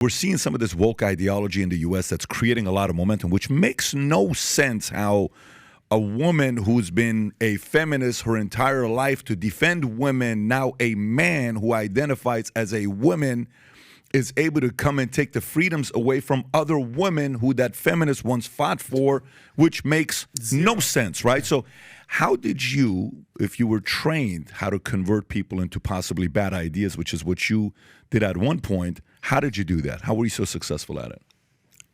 We're seeing some of this woke ideology in the U.S. that's creating a lot of momentum, which makes no sense how a woman who's been a feminist her entire life to defend women, now a man who identifies as a woman, is able to come and take the freedoms away from other women who that feminist once fought for, which makes no sense, right? So how did you, if you were trained how to convert people into possibly bad ideas, which is what you did at one point, how did you do that? How were you so successful at it?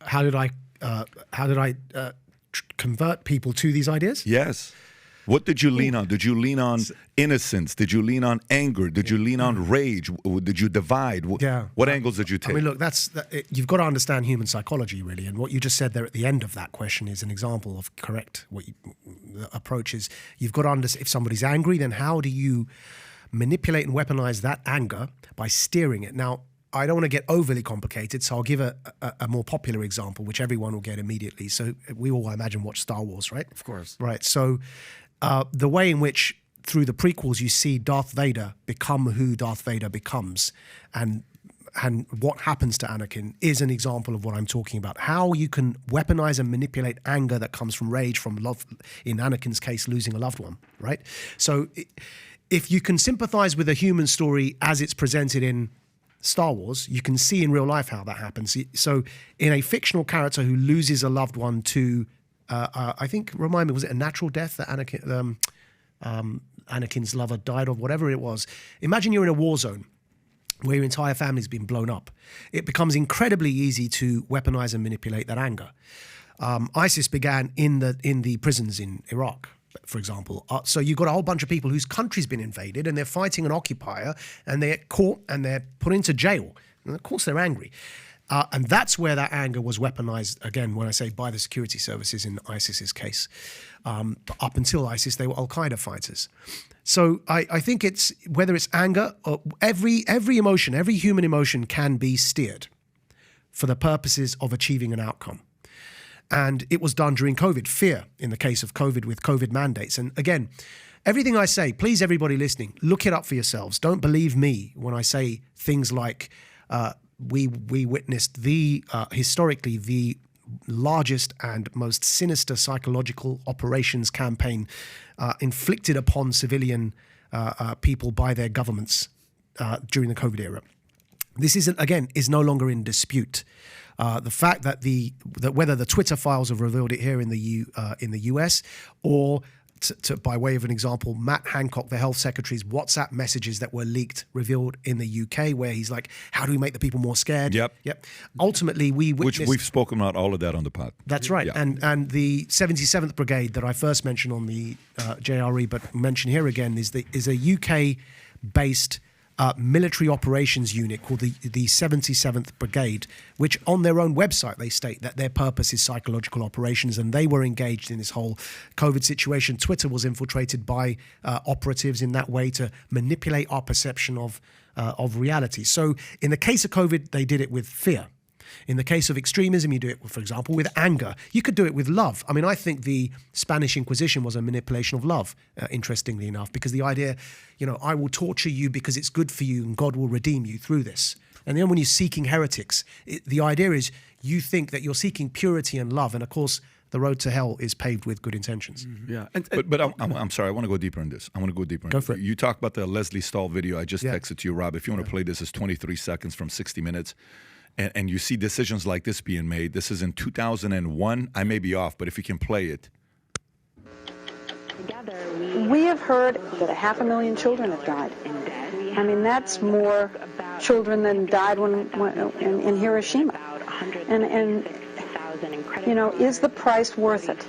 How did I convert people to these ideas? Yes. What did you lean on? Did you lean on innocence? Did you lean on anger? Did you lean on rage? Did you divide? What angles did you take? I mean, look, you've got to understand human psychology, really. And what you just said there at the end of that question is an example of correct the approach is. You've got to understand if somebody's angry, then how do you manipulate and weaponize that anger by steering it? Now, I don't want to get overly complicated, so I'll give a more popular example, which everyone will get immediately. So we all, I imagine, watch Star Wars, right? Of course. Right. So the way in which, through the prequels, you see Darth Vader become who Darth Vader becomes, and what happens to Anakin is an example of what I'm talking about. How you can weaponize and manipulate anger that comes from rage, from love, in Anakin's case, losing a loved one, right? So if you can sympathize with a human story as it's presented in Star Wars, you can see in real life how that happens. So in a fictional character who loses a loved one to, I think, remind me, was it a natural death that Anakin's lover died of, whatever it was? Imagine you're in a war zone where your entire family's been blown up. It becomes incredibly easy to weaponize and manipulate that anger. ISIS began in the prisons in Iraq, for example. So you've got a whole bunch of people whose country's been invaded and they're fighting an occupier and they're caught and they're put into jail. And of course they're angry. And that's where that anger was weaponized, again, when I say by the security services in ISIS's case. Up until ISIS, they were Al-Qaeda fighters. So I think it's, whether it's anger, or every emotion, every human emotion can be steered for the purposes of achieving an outcome. And it was done during COVID, fear in the case of COVID with COVID mandates. And again, everything I say, please, everybody listening, look it up for yourselves. Don't believe me when I say things like we witnessed historically the largest and most sinister psychological operations campaign inflicted upon civilian people by their governments during the COVID era. This is no longer in dispute. The fact that whether the Twitter files have revealed it here in the US, or by way of an example, Matt Hancock, the health secretary's WhatsApp messages that were leaked, revealed in the UK, where he's like, "How do we make the people more scared?" Yep. Ultimately, we witnessed, which we've spoken about all of that on the pod. That's right. Yeah. And the 77th Brigade that I first mentioned on the JRE, but mention here again, is a UK-based military operations unit called the 77th Brigade, which on their own website they state that their purpose is psychological operations, and they were engaged in this whole COVID situation. Twitter was infiltrated by operatives in that way to manipulate our perception of reality. So in the case of COVID, they did it with fear. In the case of extremism, you do it, for example, with anger. You could do it with love. I mean, I think the Spanish Inquisition was a manipulation of love, interestingly enough, because the idea, I will torture you because it's good for you and God will redeem you through this. And then when you're seeking heretics, the idea is you think that you're seeking purity and love. And of course, the road to hell is paved with good intentions. Mm-hmm. Yeah. But I'm sorry, I want to go deeper in this. Go for it. You talked about the Leslie Stahl video. I just texted to you, Rob. If you want to play this, it's 23 seconds from 60 Minutes. And you see decisions like this being made. This is in 2001. I may be off, but if you can play it. We have heard that 500,000 children have died. I mean, that's more children than died in Hiroshima. And is the price worth it?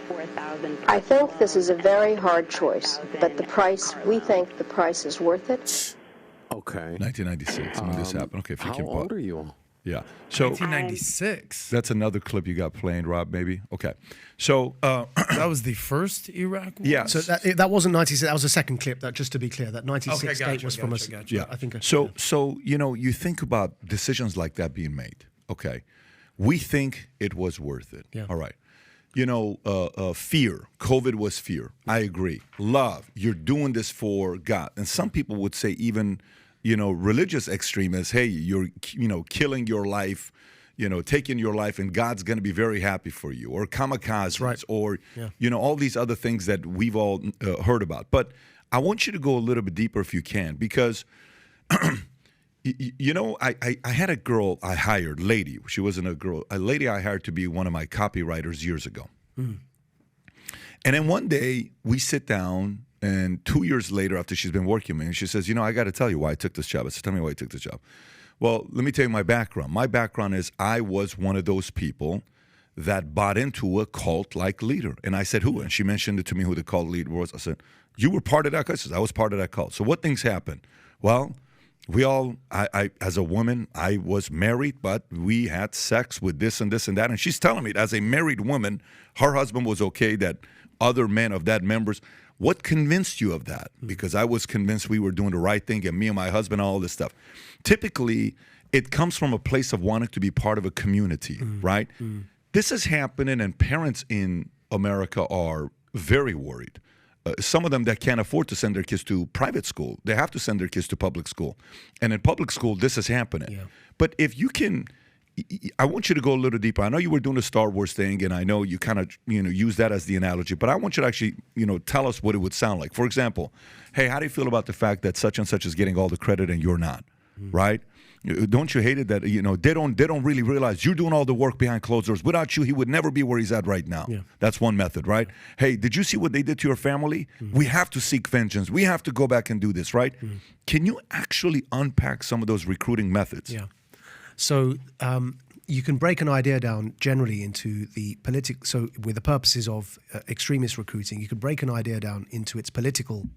I think this is a very hard choice, but we think the price is worth it. Okay. 1996 when this happened. Okay, if you can. How old are you? Yeah. So 1996. That's another clip you got playing, Rob, maybe? Okay. So that was the first Iraq war? Yeah. So that wasn't 96. That was a second clip, that just to be clear. That 96 date was from us. Yeah. I think. So you think about decisions like that being made. Okay. We think it was worth it. Yeah. All right. Fear. COVID was fear. I agree. Love. You're doing this for God. And some people would say even religious extremists, hey, you're, killing your life, taking your life, and God's going to be very happy for you, or kamikazes, right. or, all these other things that we've all heard about. But I want you to go a little bit deeper if you can, because, I had a girl I hired, lady. She wasn't a girl, a lady I hired to be one of my copywriters years ago. Mm. And then one day we sit down, and 2 years later, after she's been working with me, and she says, I got to tell you why I took this job. I said, tell me why I took this job. Well, let me tell you my background. My background is I was one of those people that bought into a cult-like leader. And I said, who? And she mentioned it to me who the cult leader was. I said, you were part of that cult? I said, I was part of that cult. So what things happened? Well, I as a woman, I was married, but we had sex with this and this and that. And she's telling me, as a married woman, her husband was okay, that other men of that members. What convinced you of that? Because I was convinced we were doing the right thing, and me and my husband, all this stuff. Typically, it comes from a place of wanting to be part of a community, right? This is happening, and parents in America are very worried. Some of them that can't afford to send their kids to private school, they have to send their kids to public school. And in public school, this is happening. Yeah. But if you can, I want you to go a little deeper. I know you were doing the Star Wars thing, and I know you kind of, use that as the analogy, but I want you to actually, tell us what it would sound like. For example, hey, how do you feel about the fact that such and such is getting all the credit and you're not, right? Don't you hate it that, they don't really realize you're doing all the work behind closed doors. Without you, he would never be where he's at right now. Yeah. That's one method, right? Hey, did you see what they did to your family? We have to seek vengeance. We have to go back and do this, right? Can you actually unpack some of those recruiting methods? Yeah. So you can break an idea down generally into the political. So with the purposes of extremist recruiting, you can break an idea down into its political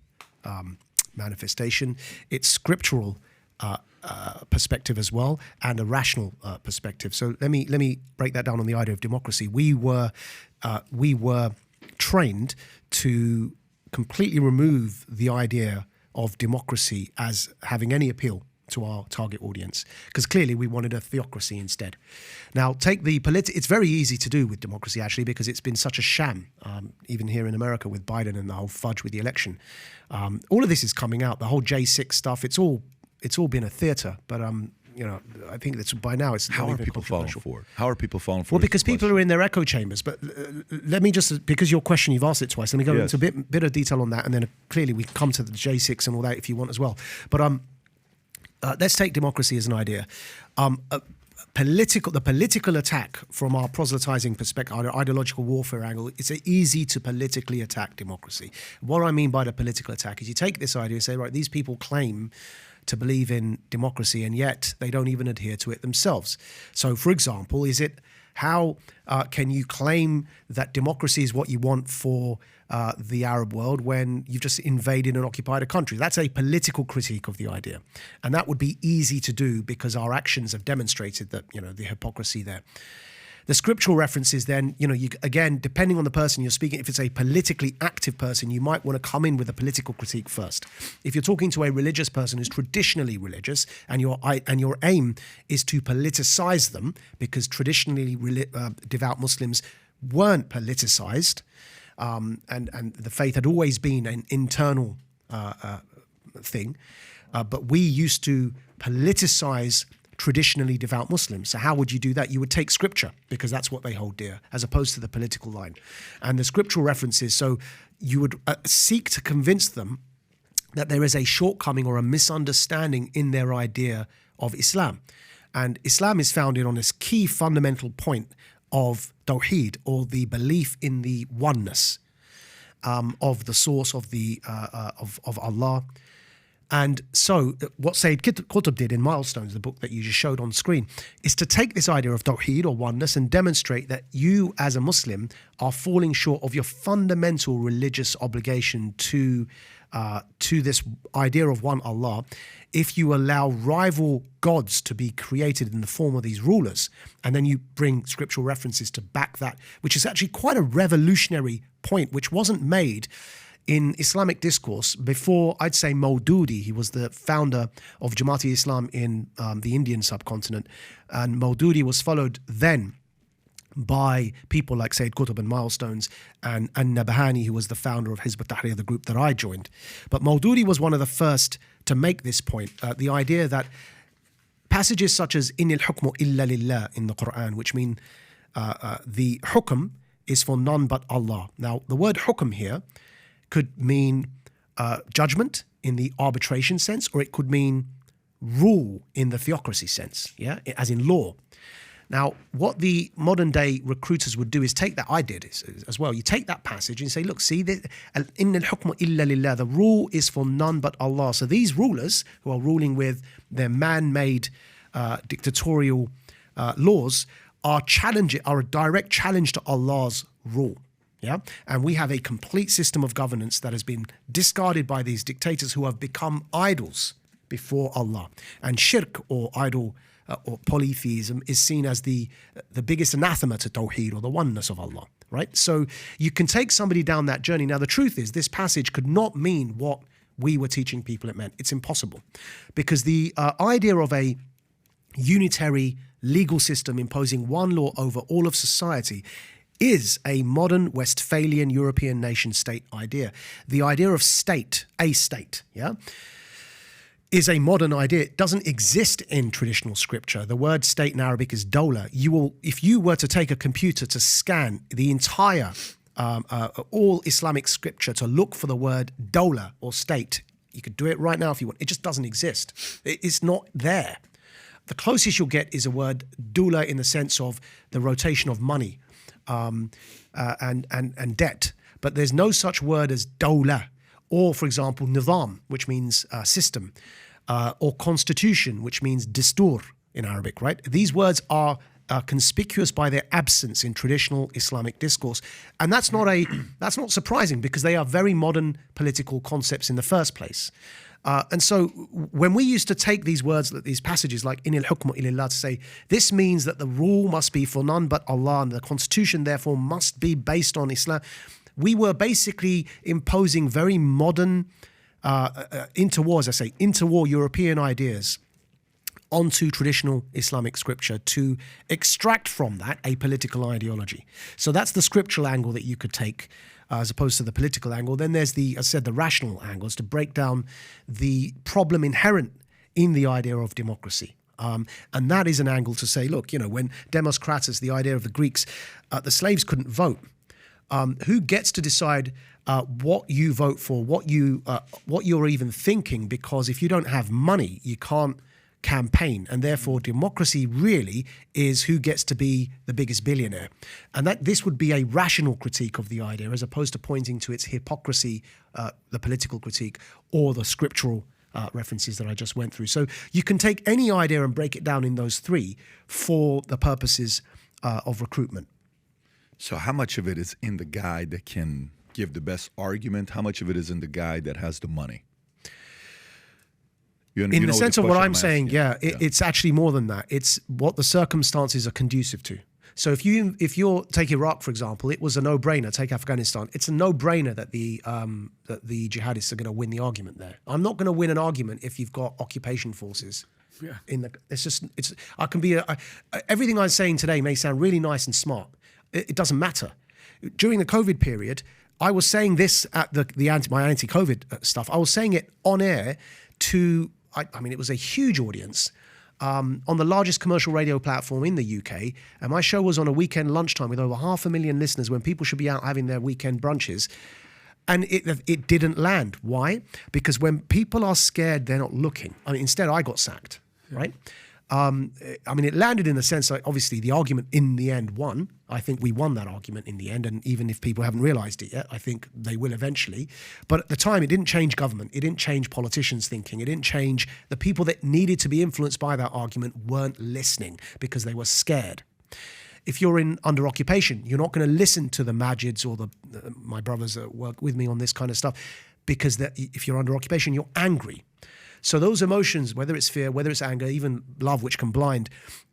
manifestation, its scriptural perspective as well, and a rational perspective. So let me break that down on the idea of democracy. We were trained to completely remove the idea of democracy as having any appeal to our target audience, because clearly we wanted a theocracy instead. Now, take the it's very easy to do with democracy, actually, because it's been such a sham, even here in America with Biden and the whole fudge with the election. All of this is coming out, the whole J6 stuff, it's all been a theater, but I think that's by now it's how are people falling for it? How are people falling for it? Well, because people are in their echo chambers. But let me just, because your question, you've asked it twice, let me go into a bit of detail on that, and then clearly we come to the J6 and all that if you want as well. But let's take democracy as an idea. The political attack from our proselytizing perspective, our ideological warfare angle, it's easy to politically attack democracy. What I mean by the political attack is you take this idea and say, right, these people claim to believe in democracy, and yet they don't even adhere to it themselves. So, for example, how can you claim that democracy is what you want for the Arab world when you've just invaded and occupied a country? That's a political critique of the idea. And that would be easy to do because our actions have demonstrated that, the hypocrisy there. The scriptural references then, again, depending on the person you're speaking, if it's a politically active person, you might want to come in with a political critique first. If you're talking to a religious person who's traditionally religious and your aim is to politicize them, because traditionally devout Muslims weren't politicized, and the faith had always been an internal thing, but we used to politicize traditionally devout Muslims. So how would you do that? You would take scripture, because that's what they hold dear, as opposed to the political line. And the scriptural references, so you would seek to convince them that there is a shortcoming or a misunderstanding in their idea of Islam. And Islam is founded on this key fundamental point of Tawheed, or the belief in the oneness of the source of of Allah. And so what Sayyid Qutb did in Milestones, the book that you just showed on screen, is to take this idea of Tawheed or oneness and demonstrate that you as a Muslim are falling short of your fundamental religious obligation to this idea of one Allah if you allow rival gods to be created in the form of these rulers. And then you bring scriptural references to back that, which is actually quite a revolutionary point, which wasn't made in Islamic discourse before, I'd say, Maududi. He was the founder of Jamaat-e-Islam in the Indian subcontinent. And Maududi was followed then by people like Sayyid Qutb and Milestones and Nabhani, who was the founder of Hizb ut-Tahrir, the group that I joined. But Maududi was one of the first to make this point, the idea that passages such as "Inil hukmu illa lillah" in the Quran, which mean the hukm is for none but Allah. Now, the word hukm here could mean judgment in the arbitration sense, or it could mean rule in the theocracy sense, yeah, as in law. Now, what the modern day recruiters would do is take that, I did as well, you take that passage and say, look, see, إِنَّ الْحُكْمُ إِلَّا لِلَّهِ, the rule is for none but Allah. So these rulers who are ruling with their man-made dictatorial laws are a direct challenge to Allah's rule. Yeah, and we have a complete system of governance that has been discarded by these dictators who have become idols before Allah. And shirk, or idol or polytheism, is seen as the biggest anathema to Tawheed, or the oneness of Allah, right? So you can take somebody down that journey. Now, the truth is, this passage could not mean what we were teaching people it meant. It's impossible. Because the idea of a unitary legal system imposing one law over all of society is a modern Westphalian European nation state idea. The idea of state, a state, yeah, is a modern idea. It doesn't exist in traditional scripture. The word state in Arabic is dawla. If you were to take a computer to scan the entire, all Islamic scripture to look for the word dawla or state, you could do it right now if you want. It just doesn't exist. It's not there. The closest you'll get is a word dula in the sense of the rotation of money and debt. But there's no such word as dawla, or, for example, nizam, which means system, or constitution, which means distur in Arabic, right? These words are conspicuous by their absence in traditional Islamic discourse. And that's not surprising, because they are very modern political concepts in the first place. And so when we used to take these words, these passages like "Inil hukmu illallah" to say, this means that the rule must be for none but Allah, and the constitution therefore must be based on Islam, we were basically imposing very modern, interwar European ideas onto traditional Islamic scripture to extract from that a political ideology. So that's the scriptural angle that you could take, as opposed to the political angle. Then there's the rational angle, is to break down the problem inherent in the idea of democracy. And that is an angle to say, look, when Demos Kratos, the idea of the Greeks, the slaves couldn't vote. Who gets to decide what you vote for, what you're even thinking? Because if you don't have money, you can't campaign, and therefore democracy really is who gets to be the biggest billionaire. And that this would be a rational critique of the idea, as opposed to pointing to its hypocrisy, the political critique, or the scriptural references that I just went through. So you can take any idea and break it down in those three for the purposes of recruitment. So how much of it is in the guy that can give the best argument? How much of it is in the guy that has the money? In the sense of what I'm saying, it's actually more than that. It's what the circumstances are conducive to. So if you take Iraq, for example, it was a no-brainer. Take Afghanistan. It's a no-brainer that the jihadists are going to win the argument there. I'm not going to win an argument if you've got occupation forces. Yeah. Everything I'm saying today may sound really nice and smart. It doesn't matter. During the COVID period, I was saying this at my anti-COVID stuff. I was saying it on air to, it was a huge audience on the largest commercial radio platform in the UK. And my show was on a weekend lunchtime with over 500,000 listeners when people should be out having their weekend brunches. And it didn't land. Why? Because when people are scared, they're not looking. Instead, I got sacked, right? It landed in the sense that obviously the argument in the end won. I think we won that argument in the end, and even if people haven't realised it yet, I think they will eventually. But at the time, it didn't change government. It didn't change politicians' thinking. It didn't change the people that needed to be influenced by that argument weren't listening because they were scared. If you're under occupation, you're not going to listen to the Maajids or my brothers that work with me on this kind of stuff, because if you're under occupation, you're angry. So those emotions, whether it's fear, whether it's anger, even love, which can blind,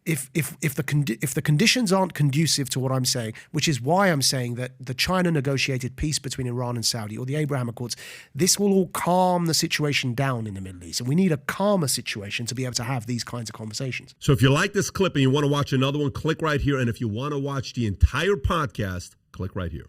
if the conditions aren't conducive to what I'm saying, which is why I'm saying that the China negotiated peace between Iran and Saudi, or the Abraham Accords, this will all calm the situation down in the Middle East. And we need a calmer situation to be able to have these kinds of conversations. So if you like this clip and you want to watch another one, click right here. And if you want to watch the entire podcast, click right here.